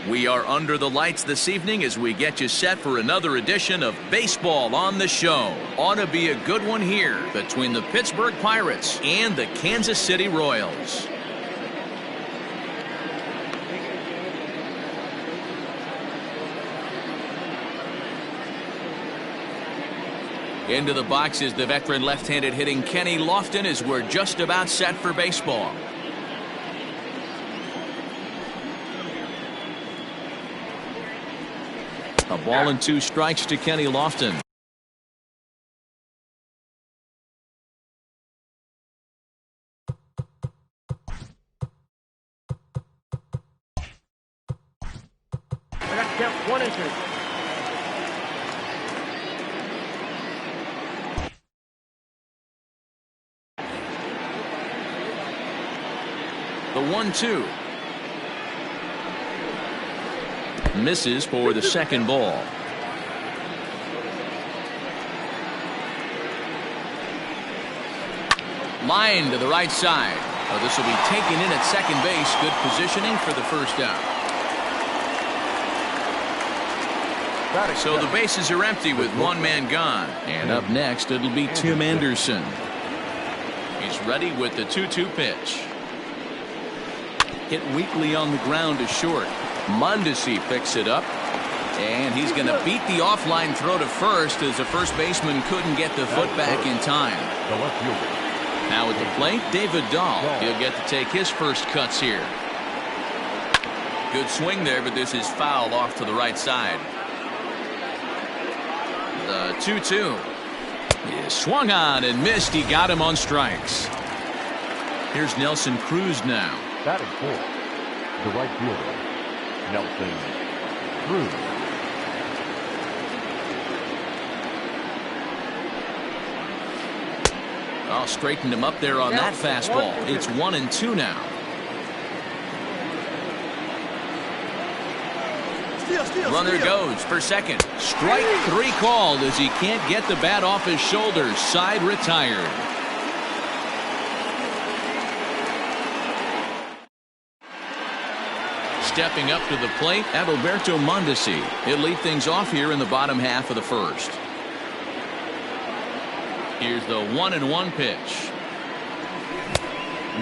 We are under the lights this evening as we get you set for another edition of Baseball on the Show. Ought to be a good one here between the Pittsburgh Pirates and the Kansas City Royals. Into the box is the veteran left-handed hitting Kenny Lofton as we're just about set for baseball. A ball and 2 strikes to Kenny Lofton. I got to count 1 and 2. The 1-2. Misses for the second ball. Line to the right side. Oh, this will be taken in at second base. Good positioning for the first out. So the bases are empty with 1 man gone. And up next, it'll be Tim Anderson. He's ready with the 2-2 pitch. Hit weakly on the ground to short. Mondesi picks it up, and he's going to beat the offline throw to first as the first baseman couldn't get the foot back in time. Now at the plate, David Dahl. He'll get to take his first cuts here. Good swing there, but this is fouled off to the right side. The 2-2 is swung on and missed. He got him on strikes. Here's Nelson Cruz now. Batting fourth, the right fielder, Nelson Cruz. Oh, straightened him up there on that fastball. It's 1-2 now. Runner goes for second. Strike 3 called as he can't get the bat off his shoulders. Side retired. Stepping up to the plate, Adalberto Mondesi. He'll lead things off here in the bottom half of the first. Here's the 1-1 pitch.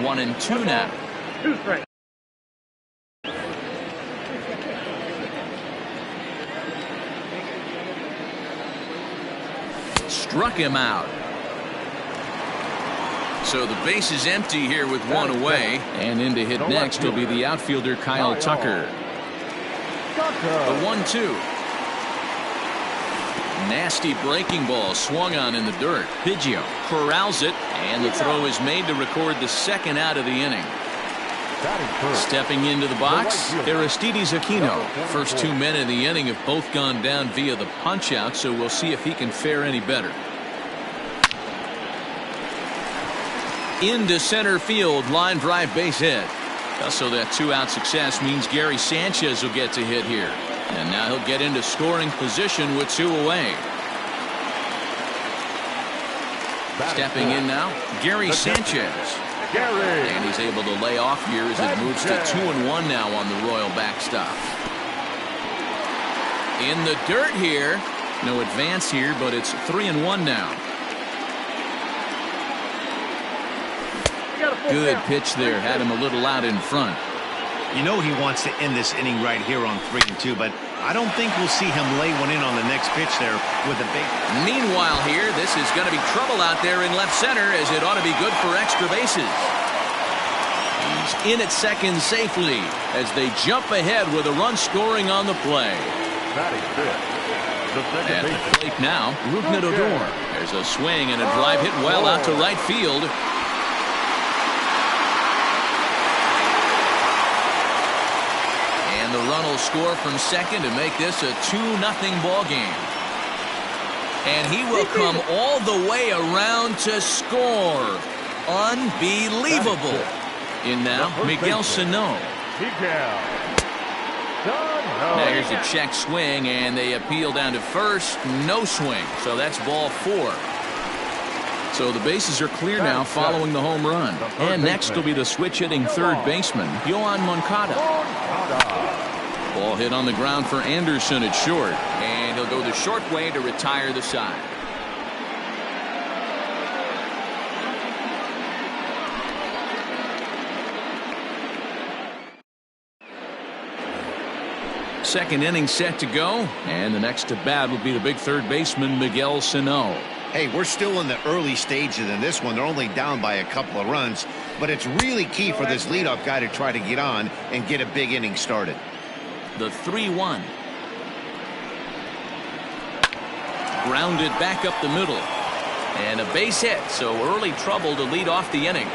1-2 now. 2 strikes. Struck him out. So the base is empty here with 1 away. And in to hit next will be the outfielder Kyle Tucker. The 1-2. Nasty breaking ball swung on in the dirt. Biggio corrals it, and the throw is made to record the second out of the inning. Stepping into the box, Aristides Aquino. First 2 men in the inning have both gone down via the punch-out, so we'll see if he can fare any better. Into center field, line drive base hit. So that 2-out success means Gary Sanchez will get to hit here. And now he'll get into scoring position with 2 away. Stepping in now, Gary Sanchez. And he's able to lay off here as it moves to 2-1 now on the Royal backstop. In the dirt here. No advance here, but it's 3-1 now. Good pitch there. Had him a little out in front. You know he wants to end this inning right here on 3-2, but I don't think we'll see him lay one in on the next pitch there with a big. Meanwhile here, this is going to be trouble out there in left center as it ought to be good for extra bases. He's in at second safely as they jump ahead with a run scoring on the play. At the plate now, Rougned Odor. There's a swing and a drive hit well out to right field. The run will score from second to make this a 2-0 ball game. And he will come all the way around to score. Unbelievable. In now, Miguel Sano. Now here's a check swing, and they appeal down to first. No swing. So that's ball 4. So the bases are clear now following the home run. And next will be the switch hitting third baseman, Yoan Moncada. Ball hit on the ground for Anderson at short. And he'll go the short way to retire the side. Second inning set to go, and the next to bat will be the big third baseman Miguel Sano. Hey, we're still in the early stages in this one. They're only down by a couple of runs, but it's really key for this leadoff guy to try to get on and get a big inning started. The 3-1. Grounded back up the middle, and a base hit, so early trouble to lead off the inning.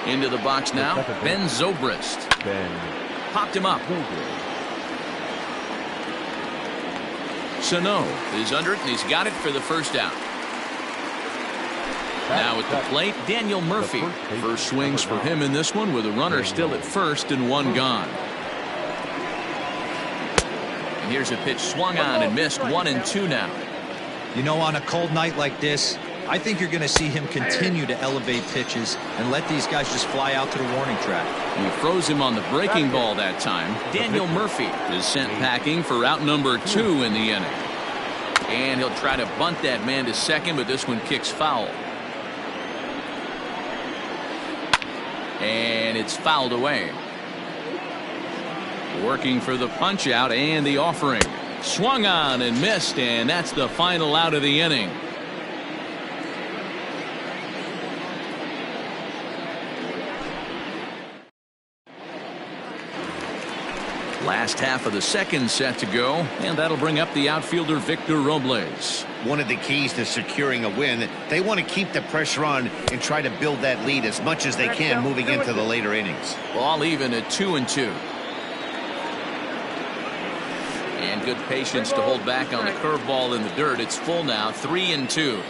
Into the box now, Ben Zobrist. Popped him up. Sano is under it, and he's got it for the first out. Now at the plate, Daniel Murphy. First swings for him in this one with a runner still at first and one gone. And here's a pitch swung on and missed. 1-2 now. You know, on a cold night like this, I think you're going to see him continue to elevate pitches and let these guys just fly out to the warning track. We froze him on the breaking ball that time. Daniel Murphy is sent packing for out number 2 in the inning. And he'll try to bunt that man to second, but this one kicks foul. And it's fouled away. Working for the punch out and the offering. Swung on and missed, and that's the final out of the inning. Last half of the second set to go, and that'll bring up the outfielder Victor Robles. One of the keys to securing a win, they want to keep the pressure on and try to build that lead as much as they can moving into the later innings. Ball even at 2-2. And good patience to hold back on the curveball in the dirt. It's full now, 3-2.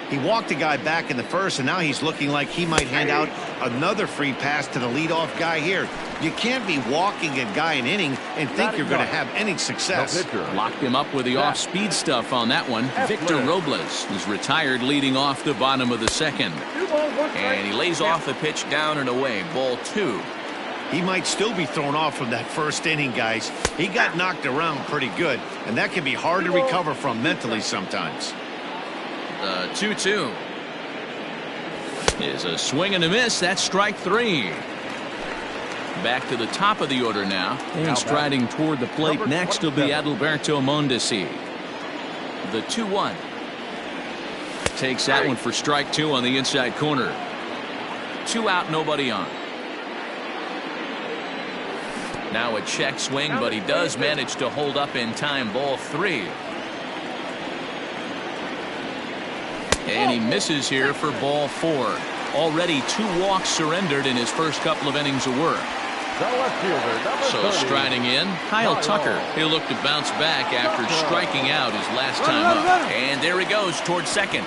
He walked a guy back in the first, and now he's looking like he might hand out another free pass to the leadoff guy here. You can't be walking a guy an inning and think you're going to have any success. Locked him up with the off-speed stuff on that one. Victor Robles is retired leading off the bottom of the second. And he lays off the pitch down and away. Ball 2. He might still be thrown off from that first inning, guys. He got knocked around pretty good, and that can be hard to recover from mentally sometimes. The 2-2 is a swing and a miss. That's strike 3. Back to the top of the order now, and striding toward the plate next will be Adalberto Mondesi. The 2-1 takes that one for strike 2 on the inside corner. 2 out, nobody on. Now a check swing, but he does manage to hold up in time. Ball 3. And he misses here for ball 4. Already 2 walks surrendered in his first couple of innings of work. So striding in, Kyle Tucker. He'll look to bounce back after striking out his last time up. And there he goes towards second.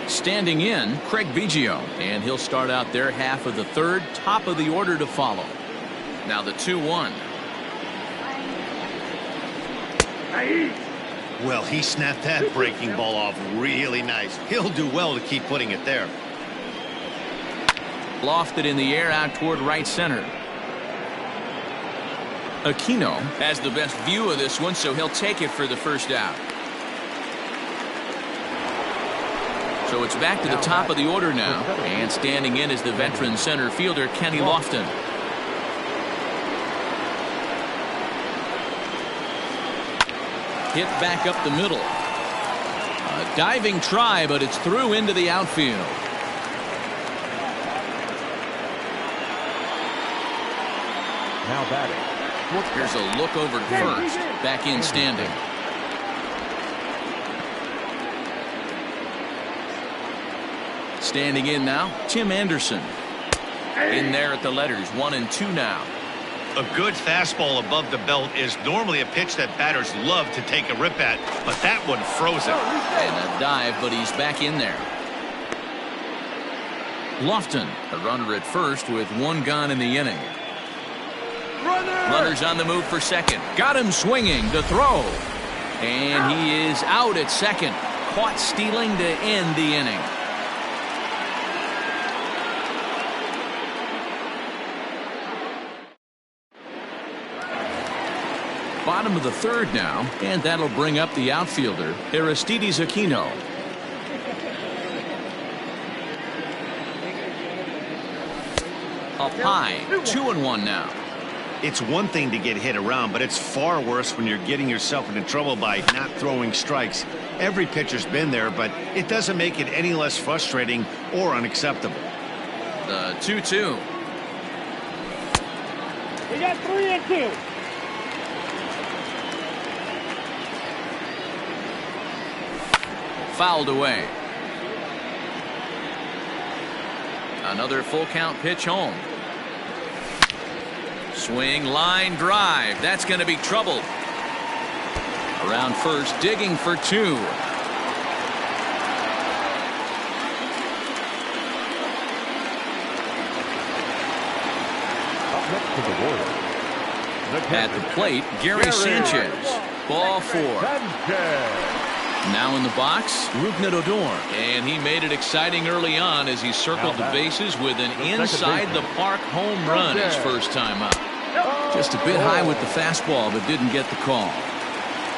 Standing in, Craig Biggio, and he'll start out their half of the third, top of the order to follow. Now the 2-1. Well, he snapped that breaking ball off really nice. He'll do well to keep putting it there. Lofted in the air out toward right center. Aquino has the best view of this one, so he'll take it for the first out. So it's back to the top of the order now, and standing in is the veteran center fielder Kenny Lofton. Hit back up the middle. A diving try, but it's through into the outfield. Now batting. Here's a look over to first. Back in standing. Standing in now, Tim Anderson. In there at the letters, 1-2 now. A good fastball above the belt is normally a pitch that batters love to take a rip at, but that one froze him. And a dive, but he's back in there. Lofton, a runner at first with one gone in the inning. Runners on the move for second. Got him swinging. The throw. And he is out at second. Caught stealing to end the inning. Bottom of the third now, and that'll bring up the outfielder, Aristides Aquino. Up high, 2-1 now. It's one thing to get hit around, but it's far worse when you're getting yourself into trouble by not throwing strikes. Every pitcher's been there, but it doesn't make it any less frustrating or unacceptable. The 2-2. We got 3-2. Fouled away. Another full count pitch home. Swing, line drive. That's going to be trouble. Around first, digging for two. Up next to the Warriors. At the plate, Gary Sanchez. Ball 4. Now in the box, Rougned Odor. And he made it exciting early on as he circled the bases with an inside-the-park home run his first time up. Just a bit high with the fastball, but didn't get the call.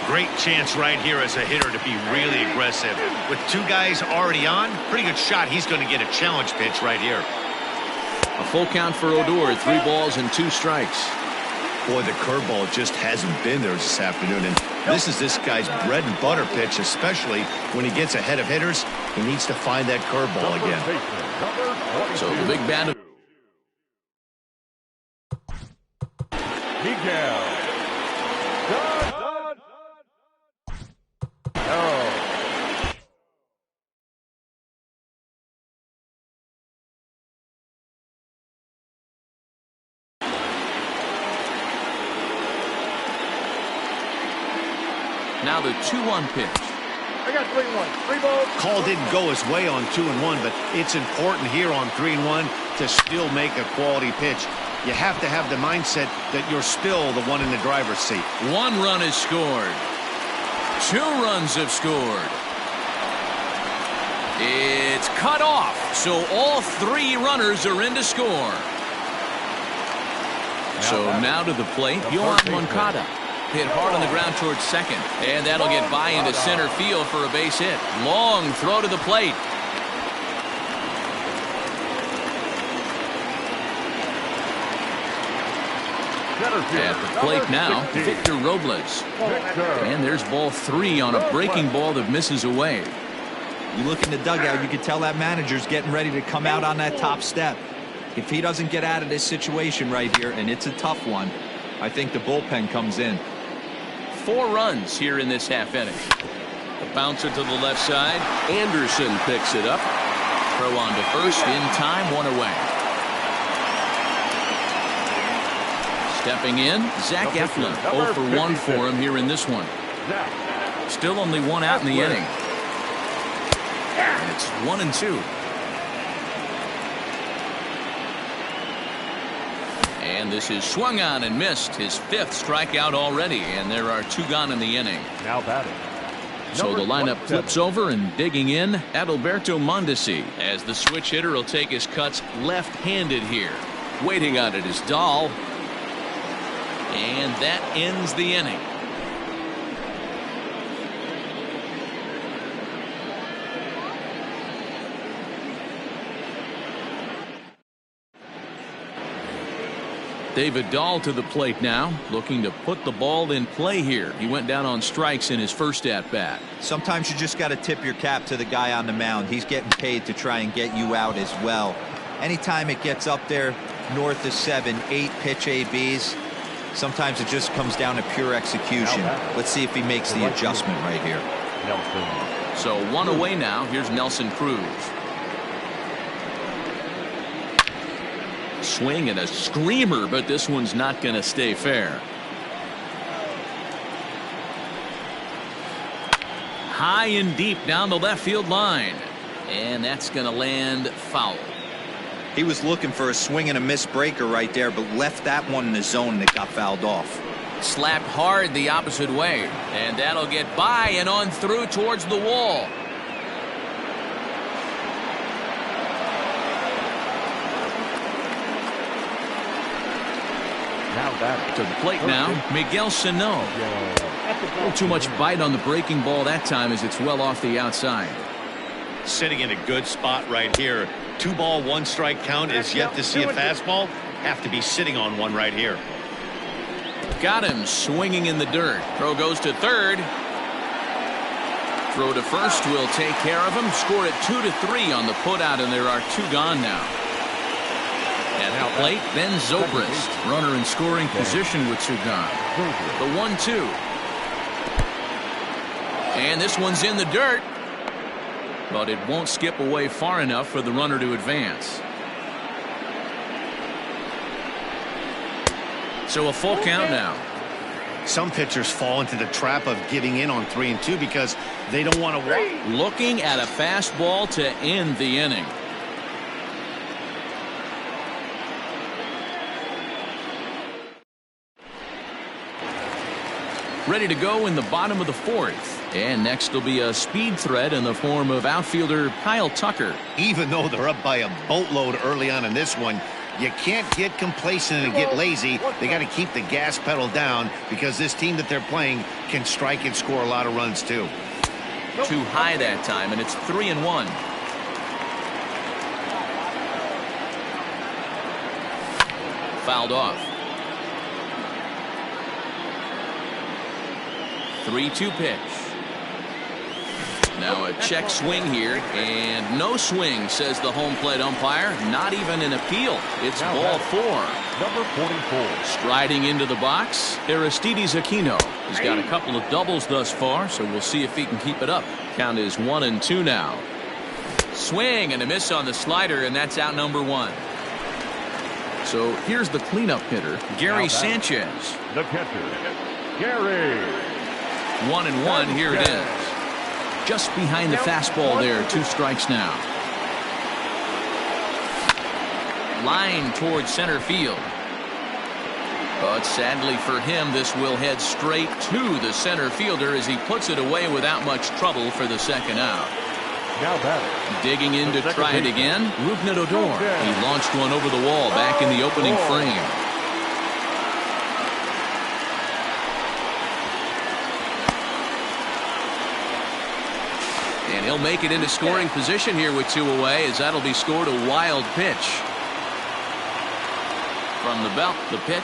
Great chance right here as a hitter to be really aggressive. With two guys already on, pretty good shot. He's going to get a challenge pitch right here. A full count for Odor, 3 balls and 2 strikes. Boy, the curveball just hasn't been there this afternoon, and this is this guy's bread and butter pitch, especially when he gets ahead of hitters. He needs to find that curveball again. So the big bat. Miguel. Now the 2-1 pitch. I got 3-1. 3 balls. Call didn't go his way on 2-1, but it's important here on 3-1 to still make a quality pitch. You have to have the mindset that you're still the one in the driver's seat. 1 run is scored. 2 runs have scored. It's cut off, so all 3 runners are in to score. So now to the plate, Yohan Moncada. Hit hard on the ground towards second, and that'll get by into center field for a base hit. Long throw to the plate. At the plate now, Victor Robles. And there's ball 3 on a breaking ball that misses away. You look in the dugout, you can tell that manager's getting ready to come out on that top step. If he doesn't get out of this situation right here, and it's a tough one, I think the bullpen comes in. 4 runs here in this half inning. The bouncer to the left side. Anderson picks it up. Throw on to first in time, 1 away. Stepping in, Zach Eflin. 0 for 1 for him here in this one. Still only 1 out in the inning. And it's 1-2. And this is swung on and missed. His 5th strikeout already, and there are 2 gone in the inning. Now batting. So the lineup flips over, and digging in, Adalberto Mondesi, as the switch hitter will take his cuts left-handed here. Waiting on it is Dahl. And that ends the inning. David Dahl to the plate now, looking to put the ball in play here. He went down on strikes in his first at-bat. Sometimes you just got to tip your cap to the guy on the mound. He's getting paid to try and get you out as well. Anytime it gets up there north of 7, 8 pitch ABs, sometimes it just comes down to pure execution. Let's see if he makes the adjustment right here. So 1 away now. Here's Nelson Cruz. Swing and a screamer, but this one's not going to stay fair. High and deep down the left field line, and that's going to land foul. He was looking for a swing and a miss breaker right there, but left that one in the zone that got fouled off. Slapped hard the opposite way, and that'll get by and on through towards the wall. Now that To the plate now, Miguel Sano. A little too much bite on the breaking ball that time as it's well off the outside. Sitting in a good spot right here. 2 ball, 1 strike count is yet to see a fastball. Have to be sitting on one right here. Got him swinging in the dirt. Throw goes to third. Throw to first will take care of him. Score it 2-3 on the putout, and there are 2 gone now. At the plate, Ben Zobrist, runner in scoring position with 2 gone. The 1-2. And this one's in the dirt, but it won't skip away far enough for the runner to advance. So a full count now. Some pitchers fall into the trap of giving in on 3 and 2 because they don't want to walk. Looking at a fastball to end the inning. Ready to go in the bottom of the 4th. And next will be a speed threat in the form of outfielder Kyle Tucker. Even though they're up by a boatload early on in this one, you can't get complacent and get lazy. They got to keep the gas pedal down because this team that they're playing can strike and score a lot of runs too. Too high that time, and it's 3-1. Fouled off. 3-2 pitch. Now a check swing here, and no swing, says the home plate umpire. Not even an appeal. It's ball 4. number 44. Striding into the box, Aristides Aquino. He's got a couple of doubles thus far, so we'll see if he can keep it up. Count is 1-2 now. Swing and a miss on the slider, and that's out number 1. So here's the cleanup hitter, Gary Sanchez. The catcher, Gary. 1-1, here it is. Just behind the fastball there, 2 strikes now. Line towards center field. But sadly for him, this will head straight to the center fielder as he puts it away without much trouble for the 2nd out. Now batter. Digging in to try it again, Rougned Odor. He launched one over the wall back in the opening frame. And he'll make it into scoring position here with 2 away, as that'll be scored a wild pitch. From the belt, the pitch.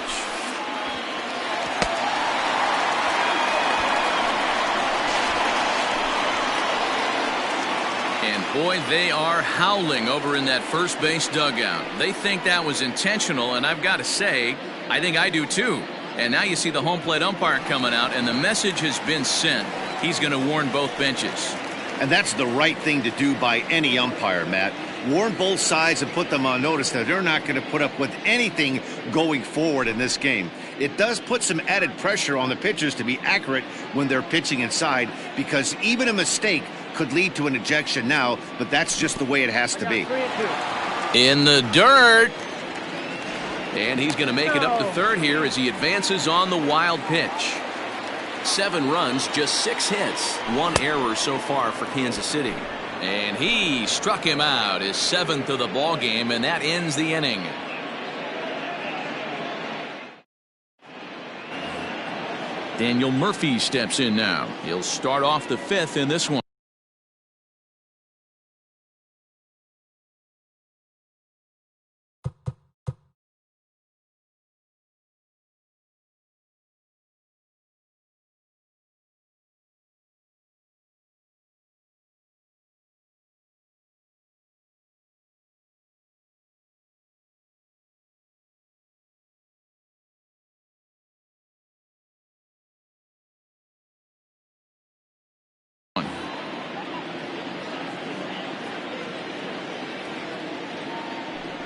And boy, they are howling over in that first base dugout. They think that was intentional, and I've got to say, I think I do too. And now you see the home plate umpire coming out, and the message has been sent. He's going to warn both benches. And that's the right thing to do by any umpire, Matt. Warn both sides and put them on notice that they're not going to put up with anything going forward in this game. It does put some added pressure on the pitchers to be accurate when they're pitching inside, because even a mistake could lead to an ejection now, but that's just the way it has to be. In the dirt. And he's going to make it up to third here as he advances on the wild pitch. 7 runs, just 6 hits, 1 error so far for Kansas City. And he struck him out, his 7th of the ball game, and that ends the inning. Daniel Murphy steps in now. He'll start off the 5th in this one.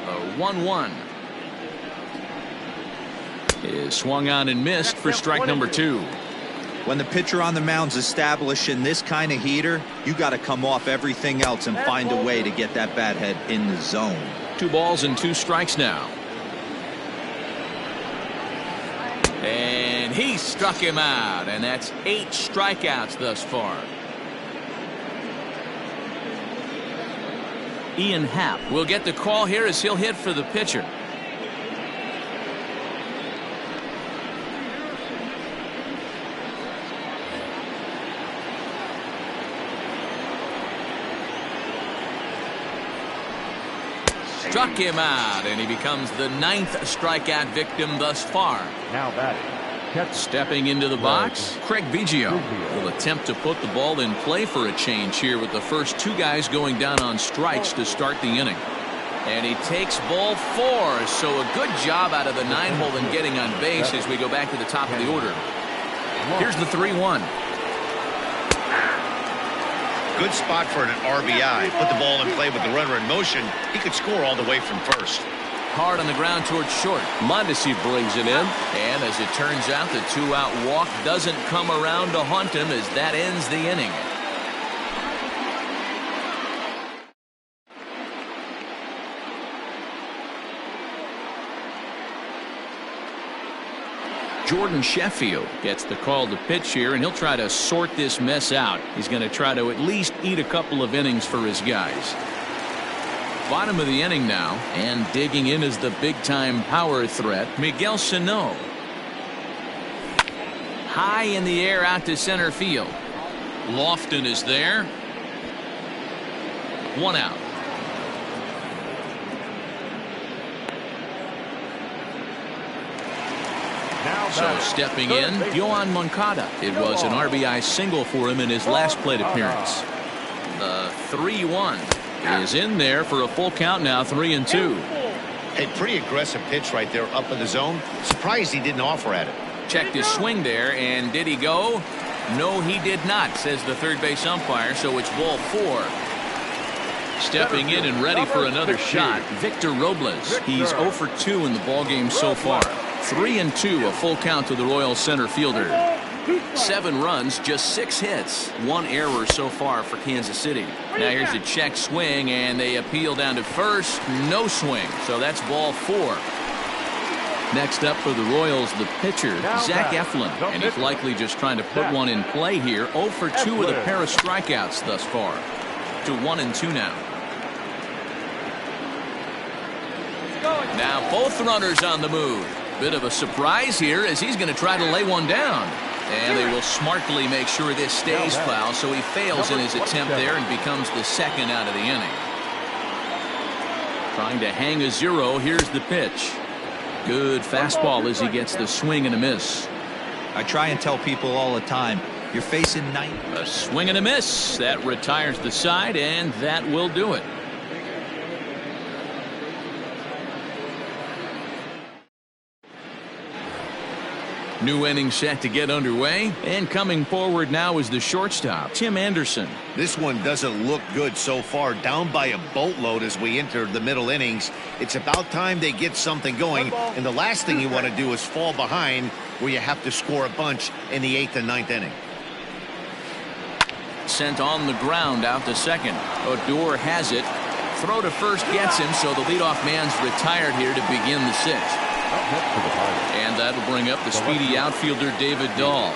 A 1-1 is swung on and missed for strike number 2. When the pitcher on the mound's establishing this kind of heater, you got to come off everything else and find a way to get that bat head in the zone. 2 balls and 2 strikes now. And he struck him out, and that's 8 strikeouts thus far. Ian Happ will get the call here as he'll hit for the pitcher. Struck him out, and he becomes the 9th strikeout victim thus far. Now batting. Stepping into the box, Craig Biggio will attempt to put the ball in play for a change here with the first 2 guys going down on strikes to start the inning. And he takes ball 4, so a good job out of the 9-hole in getting on base as we go back to the top of the order. Here's the 3-1. Good spot for an RBI. Put the ball in play with the runner in motion. He could score all the way from first. Hard on the ground towards short. Mondesi brings it in. And as it turns out, the 2-out walk doesn't come around to haunt him as that ends the inning. Jordan Sheffield gets the call to pitch here, and he'll try to sort this mess out. He's going to try to at least eat a couple of innings for his guys. Bottom of the inning now, and digging in is the big-time power threat, Miguel Sano. High in the air out to center field. Lofton is there. 1 out. So stepping in, Yohan Moncada. It was an RBI single for him in his last plate appearance. The 3-1 is in there for a full count now, 3-2. A pretty aggressive pitch right there up in the zone. Surprised he didn't offer at it. Checked his swing there, and did he go? No, he did not, says the third base umpire, so it's ball 4. Stepping in and ready for another shot, Victor Robles. He's 0 for 2 in the ballgame so far. 3-2, a full count to the Royals center fielder. 7 runs, just 6 hits, 1 error so far for Kansas City. Now here's a check swing, and they appeal down to first. No swing, so that's ball 4. Next up for the Royals, the pitcher, Zach Eflin. And he's likely just trying to put one in play here. 0 for 2 with a pair of strikeouts thus far. To 1-2 now. Now both runners on the move. Bit of a surprise here as he's going to try to lay one down. And they will smartly make sure this stays foul, so he fails in his attempt there and becomes the 2nd out of the inning. Trying to hang a 0. Here's the pitch. Good fastball as he gets the swing and a miss. I try and tell people all the time, you're facing 9. A swing and a miss. That retires the side, and that will do it. New inning set to get underway, and coming forward now is the shortstop, Tim Anderson. This one doesn't look good so far, down by a boatload as we enter the middle innings. It's about time they get something going, and the last thing you want to do is fall behind where you have to score a bunch in the 8th and 9th inning. Sent on the ground out to second. Odor has it. Throw to first gets him, so the leadoff man's retired here to begin the 6th. And that'll bring up the speedy outfielder David Dahl.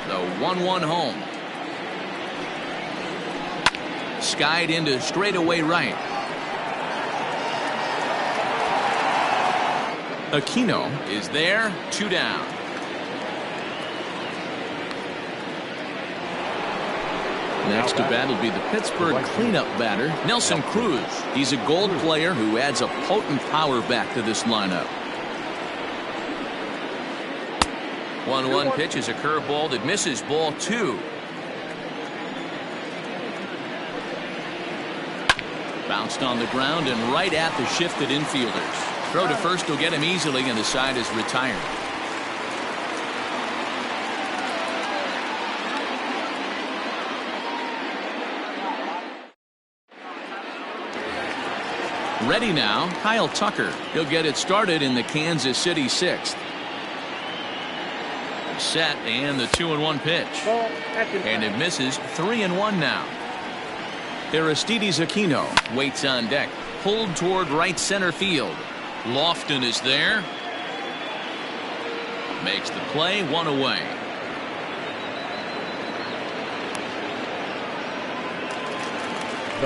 The 1-1 home. Skied into straightaway right. Aquino is there, 2 down. Next to bat will be the Pittsburgh cleanup batter, Nelson Cruz. He's a gold player who adds a potent power back to this lineup. 1-1 pitch is a curveball that misses, ball 2. Bounced on the ground and right at the shifted infielders. Throw to first will get him easily, and the side is retired. Ready now, Kyle Tucker. He'll get it started in the Kansas City 6th. Set, and the 2-1 pitch. And it misses. 3-1 now. Aristides Aquino waits on deck. Pulled toward right center field. Lofton is there. Makes the play, 1 away.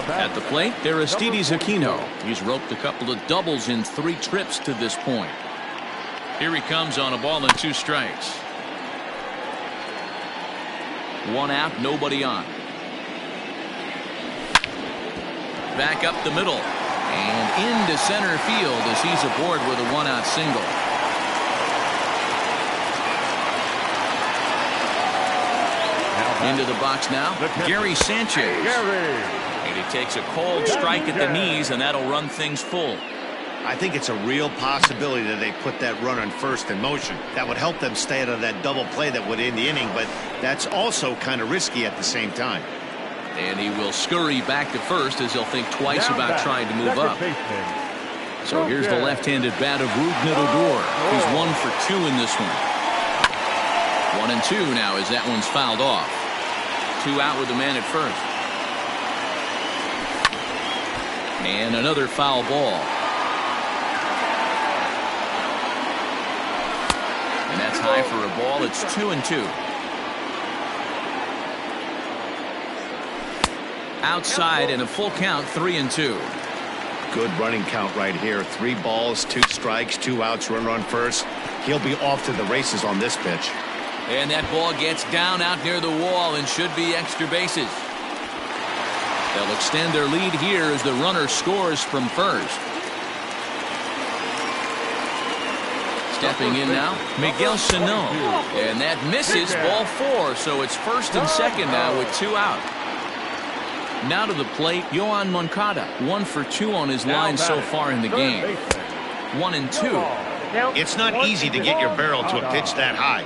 At the plate, Aristides Aquino. He's roped a couple of doubles in 3 trips to this point. Here he comes on a ball and 2 strikes. 1 out, nobody on. Back up the middle and into center field as he's aboard with a 1-out single. Into the box now, Gary Sanchez. And he takes a cold strike at the knees, and that'll run things full. I think it's a real possibility that they put that run on first in motion. That would help them stay out of that double play that would end the inning, but that's also kind of risky at the same time. And he will scurry back to first as he'll think twice about trying to move up. So here's the left-handed bat of Rougned Odor. He's 1 for 2 in this one. 1-2 now as that one's fouled off. 2 out with the man at first. And another foul ball. And that's high for a ball. It's 2-2. Outside and a full count, 3-2. Good running count right here. 3 balls, 2 strikes, 2 outs, runner on first. He'll be off to the races on this pitch. And that ball gets down out near the wall and should be extra bases. They'll extend their lead here as the runner scores from first. Stepping in now, Miguel Sano. And that misses, ball 4. So it's first and second now with 2 out. Now to the plate, Yohan Moncada. 1 for 2 on his line so far in the game. 1-2. It's not easy to get your barrel to a pitch that high.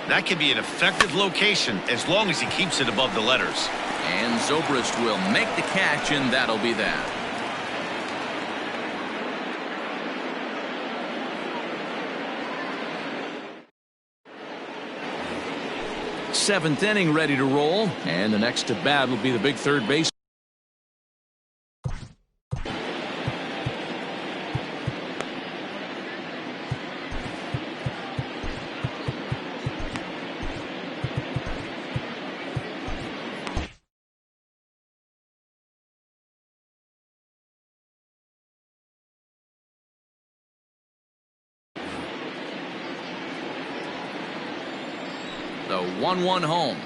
That can be an effective location as long as he keeps it above the letters. And Zobrist will make the catch, and that'll be that. Seventh inning ready to roll, and the next to bat will be the big third base. The 1-1 home.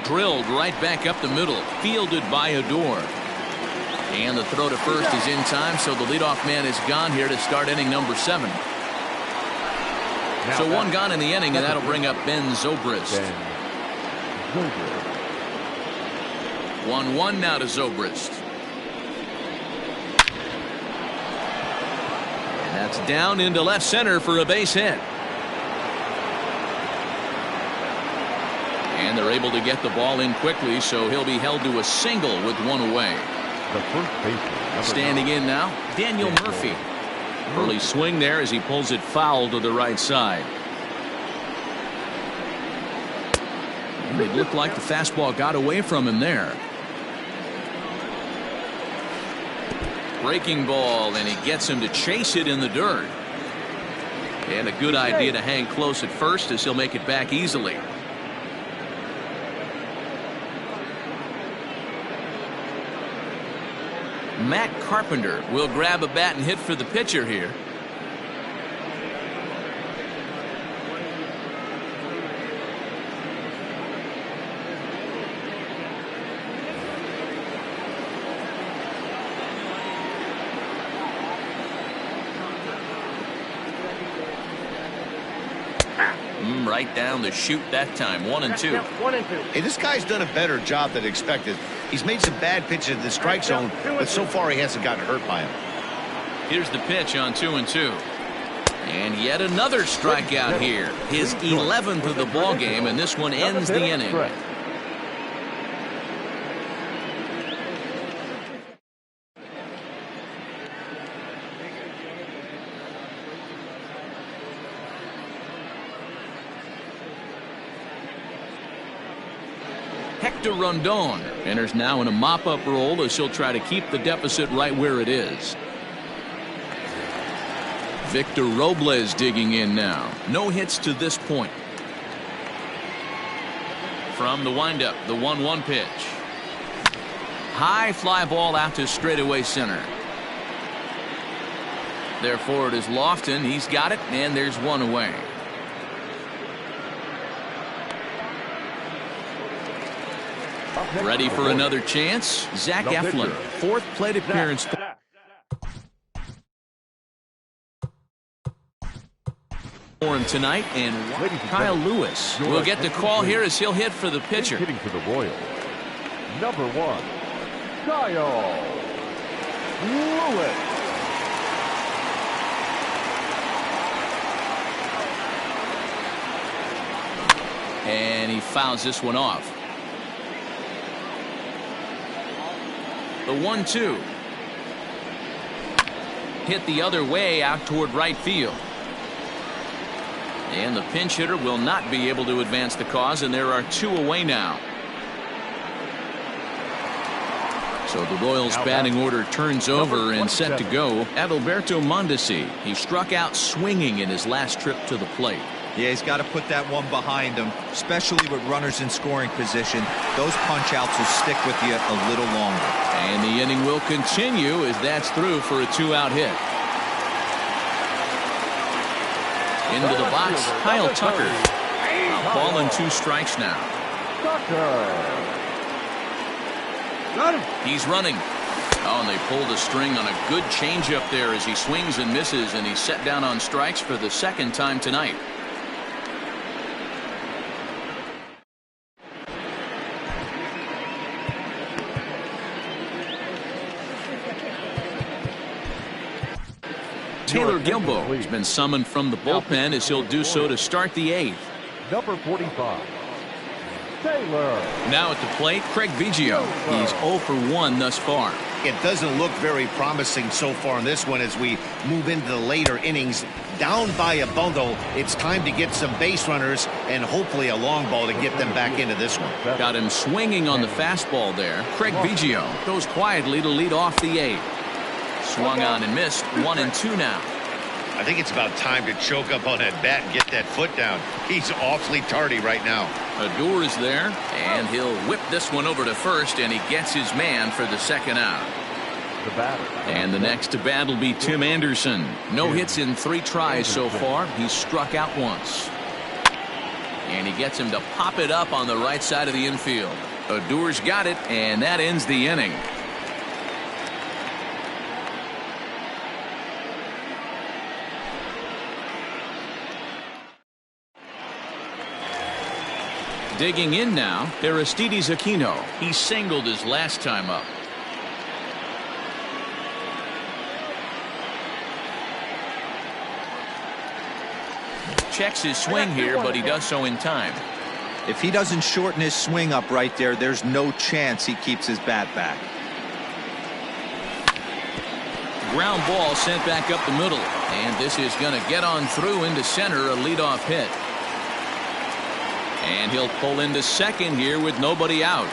Drilled right back up the middle. Fielded by Odor. And the throw to first is in time, so the leadoff man is gone here to start inning number 7. So 1 gone in the inning, and that'll bring up Ben Zobrist. 1-1 now to Zobrist. And that's down into left center for a base hit. And they're able to get the ball in quickly, so he'll be held to a single with 1 away. The first baseman, Standing in now, Daniel Murphy. Early swing there as he pulls it foul to the right side. And it looked like the fastball got away from him there. Breaking ball, and he gets him to chase it in the dirt. And a good idea to hang close at first as he'll make it back easily. Matt Carpenter will grab a bat and hit for the pitcher here. Right down the chute that time. 1-2. Hey, this guy's done a better job than expected. He's made some bad pitches in the strike zone, but so far he hasn't gotten hurt by him. Here's the pitch on 2-2. And yet another strikeout here. His 11th of the ball game, and this one ends the inning. Hector Rondon enters now in a mop-up role as he'll try to keep the deficit right where it is. Victor Robles digging in now. No hits to this point. From the windup, the 1-1 pitch. High fly ball out to straightaway center. Therefore, it is Lofton. He's got it, and there's one away. Ready for another chance? Zach Eflin, fourth plate appearance for him tonight, and Kyle Lewis will get the call here as he'll hit for the pitcher. Hitting for the Royals, number 1, Kyle Lewis. And he fouls this one off. The 1-2. Hit the other way out toward right field. And the pinch hitter will not be able to advance the cause, and there are 2 away now. So the Royals batting order turns over and set to go. Adalberto Mondesi, he struck out swinging in his last trip to the plate. Yeah, he's got to put that one behind him, especially with runners in scoring position. Those punch outs will stick with you a little longer. And the inning will continue as that's through for a 2-out hit. Into the box, Kyle Tucker. A ball and 2 strikes now. He's running. Oh, and they pulled a string on a good changeup there as he swings and misses, and he's set down on strikes for the 2nd time tonight. Taylor Gilbo has been summoned from the bullpen as he'll do so to start the 8th. Number 45, Taylor. Now at the plate, Craig Biggio. He's 0 for 1 thus far. It doesn't look very promising so far in this one as we move into the later innings. Down by a bundle, it's time to get some base runners and hopefully a long ball to get them back into this one. Got him swinging on the fastball there. Craig Biggio goes quietly to lead off the 8th. Swung on and missed. 1-2 now. I think it's about time to choke up on that bat and get that foot down. He's awfully tardy right now. Odor is there, and he'll whip this one over to first, and he gets his man for the 2nd out. And the next to bat will be Tim Anderson. No hits in 3 tries so far. He's struck out once. And he gets him to pop it up on the right side of the infield. Odor's got it, and that ends the inning. Digging in now, Aristides Aquino. He singled his last time up. Checks his swing here, but he does so in time. If he doesn't shorten his swing up right there, there's no chance he keeps his bat back. Ground ball sent back up the middle, and this is going to get on through into center, a leadoff hit. And he'll pull into second here with nobody out.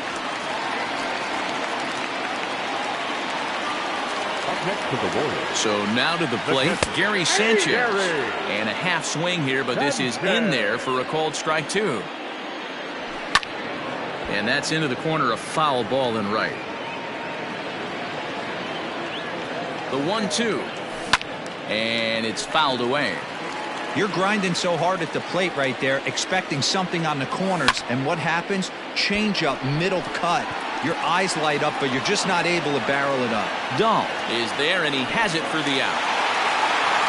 So now to the plate, Gary Sanchez. And a half swing here, but this is in there for a called strike 2. And that's into the corner, a foul ball in right. The 1-2. And it's fouled away. You're grinding so hard at the plate right there, expecting something on the corners, and what happens? Change up, middle cut. Your eyes light up, but you're just not able to barrel it up. Dahl is there, and he has it for the out.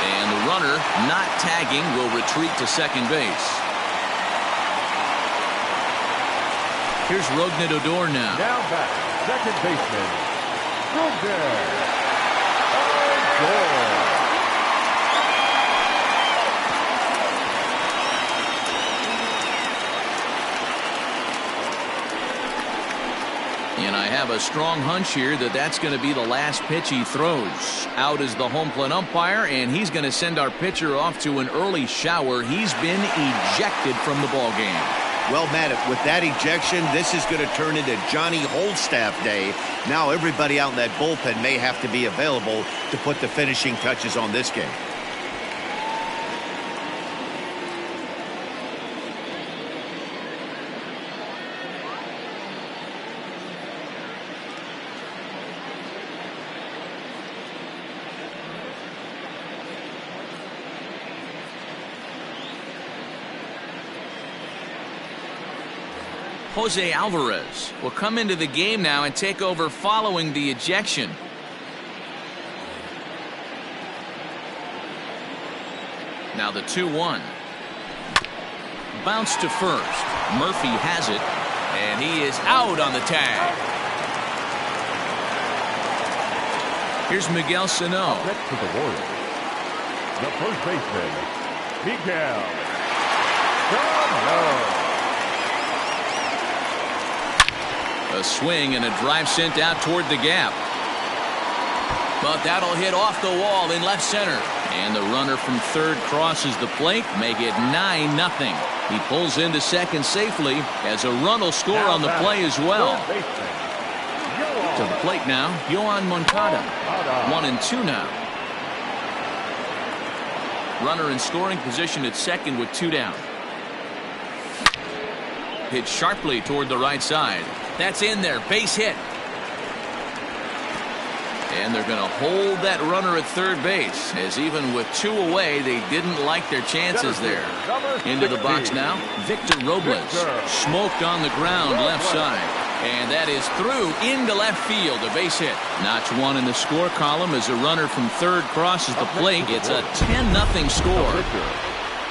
And the runner, not tagging, will retreat to second base. Here's Rougned Odor now. Now back, second baseman, Rougned Odor. And I have a strong hunch here that that's going to be the last pitch he throws. Out is the home plate umpire, and he's going to send our pitcher off to an early shower. He's been ejected from the ball game. Well, Matt, with that ejection, this is going to turn into Johnny Holdstaff Day. Now everybody out in that bullpen may have to be available to put the finishing touches on this game. Jose Alvarez will come into the game now and take over following the ejection. Now the 2-1. Bounce to first. Murphy has it, and he is out on the tag. Here's Miguel Sano. Next to the Royals, the first baseman, Miguel Sano. A swing and a drive sent out toward the gap. But that'll hit off the wall in left center. And the runner from third crosses the plate, make it 9-0. He pulls into second safely as a run will score on the play as well. To the plate now, Yohan Moncada. 1-2 now. Runner in scoring position at second with 2 down. Hit sharply toward the right side. That's in there, base hit. And they're going to hold that runner at third base, as even with 2 away, they didn't like their chances there. Into the box now, Victor Robles. Smoked on the ground left side. And that is through into left field, a base hit. Notch 1 in the score column as a runner from third crosses the plate. It's a 10-0 score.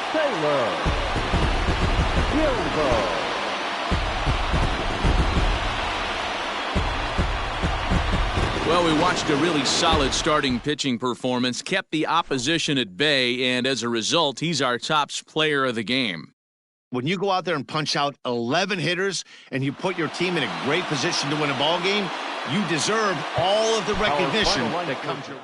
Taylor. Gilbo. Well, we watched a really solid starting pitching performance, kept the opposition at bay, and as a result, he's our top player of the game. When you go out there and punch out 11 hitters and you put your team in a great position to win a ball game, you deserve all of the recognition that comes your way.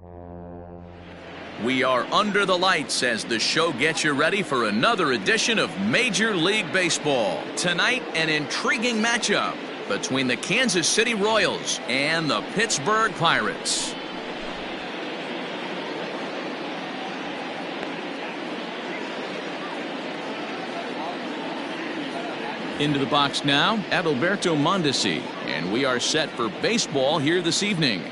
We are under the lights as the show gets you ready for another edition of Major League Baseball. Tonight, an intriguing matchup between the Kansas City Royals and the Pittsburgh Pirates. Into the box now, Adalberto Mondesi, and we are set for baseball here this evening.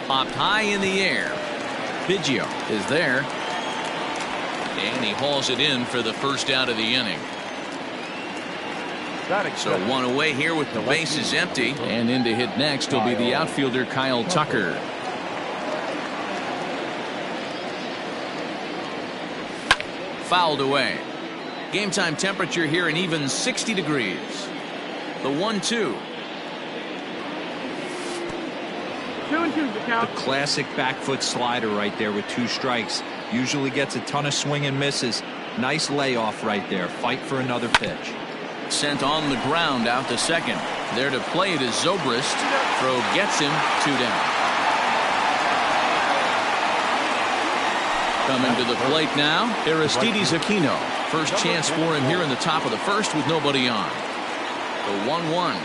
Popped high in the air. Biggio is there. And he hauls it in for the first out of the inning. So one away here with the bases empty. And in to hit next will be the outfielder Kyle Tucker. Fouled away. Game time temperature here an even 60 degrees. The 1-2. 2-2 the count. The classic back foot slider right there with 2 strikes. Usually gets a ton of swing and misses. Nice layoff right there. Fight for another pitch. Sent on the ground out to second. There to play it is Zobrist. Throw gets him 2 down. Coming to the plate now, Aristides Aquino. First chance for him here in the top of the first with nobody on. The 1-1.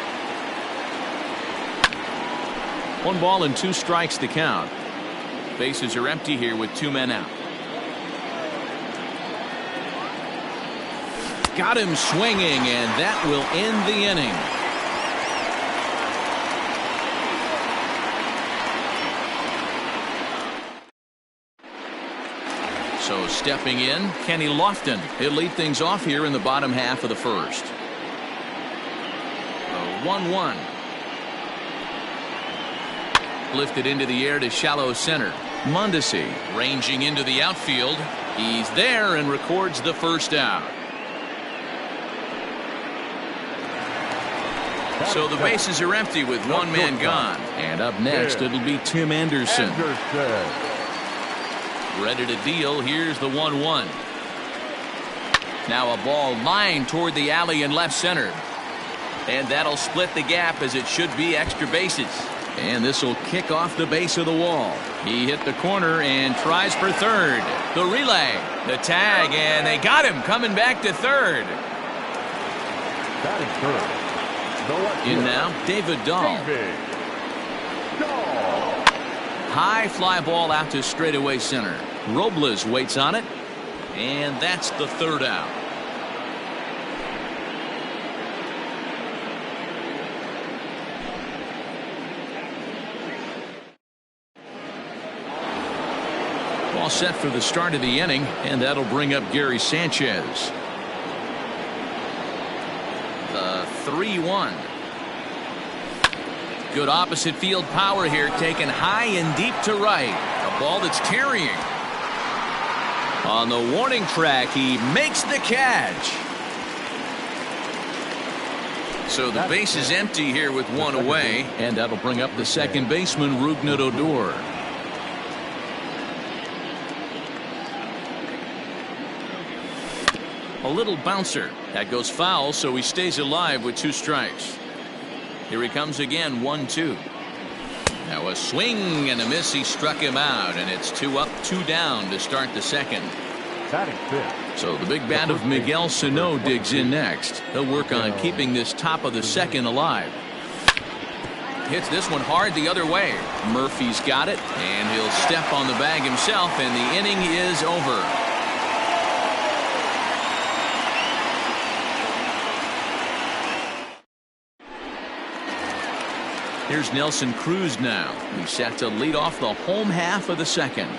1 ball and 2 strikes to count. Bases are empty here with 2 men out. Got him swinging, and that will end the inning. So stepping in, Kenny Lofton. He'll lead things off here in the bottom half of the first. The 1-1. Lifted into the air to shallow center. Mondesi ranging into the outfield. He's there and records the first out. So the bases are empty with 1 man gone. And up next it'll be Tim Anderson. Ready to deal. Here's the 1-1. Now a ball lined toward the alley in left center. And that'll split the gap as it should be extra bases. And this will kick off the base of the wall. He hit the corner and tries for third. The relay, the tag, and they got him coming back to third. In now, David Dahl. High fly ball out to straightaway center. Robles waits on it, and that's the third out. All set for the start of the inning, and that'll bring up Gary Sanchez. The 3-1. Good opposite field power here, taken high and deep to right. A ball that's carrying. On the warning track, he makes the catch. So the base is empty here with 1 away, and that'll bring up the second baseman, Rougned Odor. A little bouncer. That goes foul, so he stays alive with 2 strikes. Here he comes again, 1-2. Now a swing and a miss. He struck him out, and it's 2 up, 2 down to start the second. Batting fifth. So the big bat of Miguel Sano digs in next. He'll work on keeping this top of the second alive. Hits this one hard the other way. Murphy's got it, and he'll step on the bag himself, and the inning is over. Here's Nelson Cruz now. He's set to lead off the home half of the second.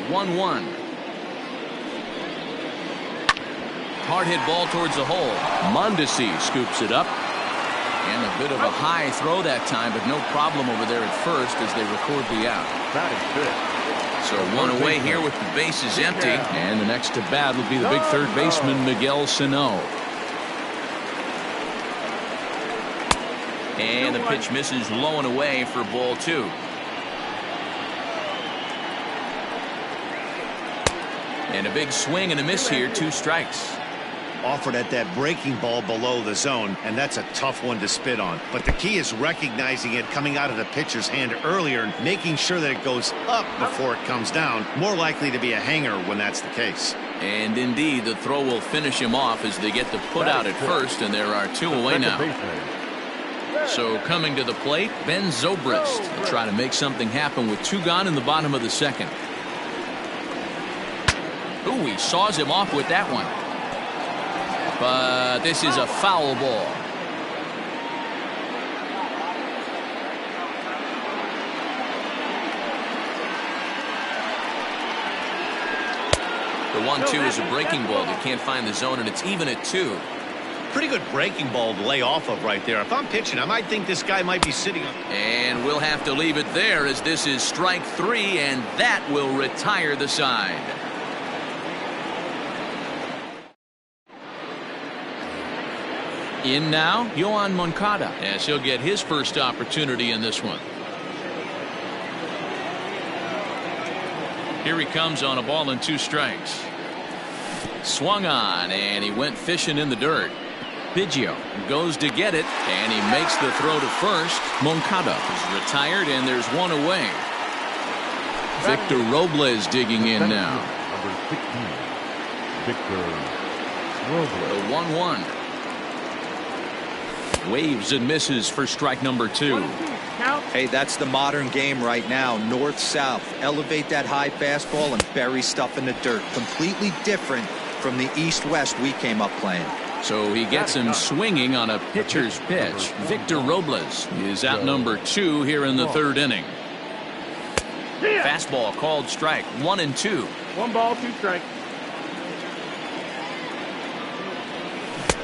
1-1. Hard hit ball towards the hole. Mondesi scoops it up. And a bit of a high throw that time, but no problem over there at first as they record the out. Batting fifth. So one away here with the bases empty. And the next to bat will be the big third baseman, Miguel Sano. And the pitch misses low and away for ball 2. And a big swing and a miss here, 2 strikes. Offered at that breaking ball below the zone, and that's a tough one to spit on. But the key is recognizing it coming out of the pitcher's hand earlier and making sure that it goes up before it comes down. More likely to be a hanger when that's the case. And indeed, the throw will finish him off as they get the put out at first, and there are 2 away now. So coming to the plate, Ben Zobrist will try to make something happen with 2 gone in the bottom of the second. Ooh, he saws him off with that one. But this is a foul ball. The 1-2 is a breaking ball that can't find the zone, and it's even at 2. Pretty good breaking ball to lay off of right there. If I'm pitching, I might think this guy might be sitting on. And we'll have to leave it there as this is strike 3, and that will retire the side. In now, Yohan Moncada, as he'll get his first opportunity in this one. Here he comes on a ball and 2 strikes. Swung on, and he went fishing in the dirt. Biggio goes to get it, and he makes the throw to first. Moncada is retired, and there's 1 away. Victor Robles digging in now. Number 16, Victor Robles. The 1-1. Waves and misses for strike number 2. Hey, that's the modern game right now. North-south. Elevate that high fastball and bury stuff in the dirt. Completely different from the east-west we came up playing. So he gets him swinging on a pitcher's pitch. Victor Robles is out number 2 here in the 3rd inning. Fastball called strike. 1-2. 1 ball, 2 strikes.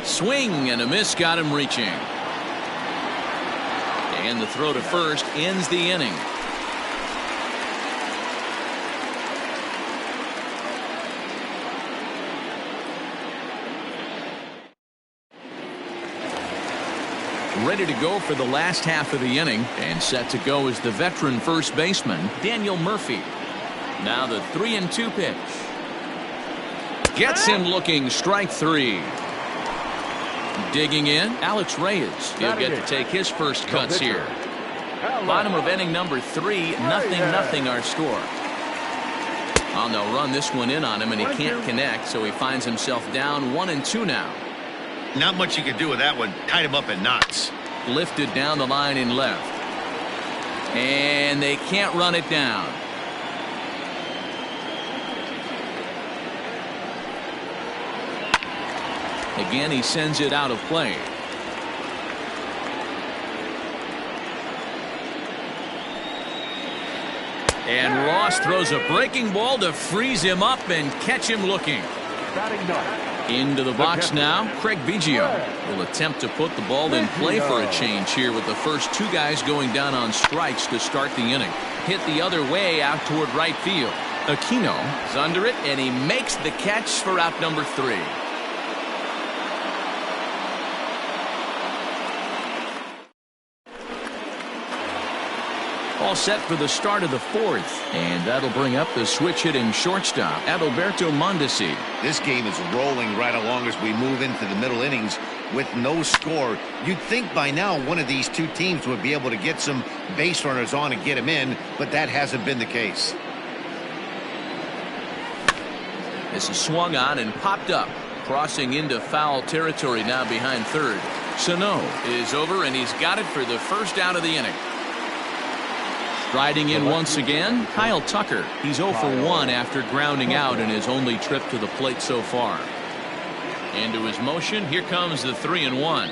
Swing and a miss got him reaching. And the throw to first ends the inning. Ready to go for the last half of the inning, and set to go is the veteran first baseman, Daniel Murphy. Now the 3-2 pitch. Gets him looking, strike 3. Digging in, Alex Reyes. He'll get to take his first cuts here. Bottom of inning number 3, 0-0 our score. Oh, they'll run this one in on him, and he can't connect, so he finds himself down 1-2 now. Not much you can do with that one. Tied him up in knots. Lifted down the line in left. And they can't run it down. Again, he sends it out of play. And Ross throws a breaking ball to freeze him up and catch him looking. Into the box now, Craig Biggio will attempt to put the ball in play for a change here with the first 2 guys going down on strikes to start the inning. Hit the other way out toward right field. Aquino is under it, and he makes the catch for out number 3. All set for the start of the 4th, and that'll bring up the switch hitting shortstop, Adalberto Mondesi. This game is rolling right along as we move into the middle innings. with no score. You'd think by now one of these two teams would be able to get some base runners on and get them in, but that hasn't been the case. This is swung on and popped up, crossing into foul territory now behind third. Sano is over, and he's got it for the first out of the inning. Striding in once again, Kyle Tucker. He's 0 for 1 after grounding out in his only trip to the plate so far. Into his motion, here comes the 3-1.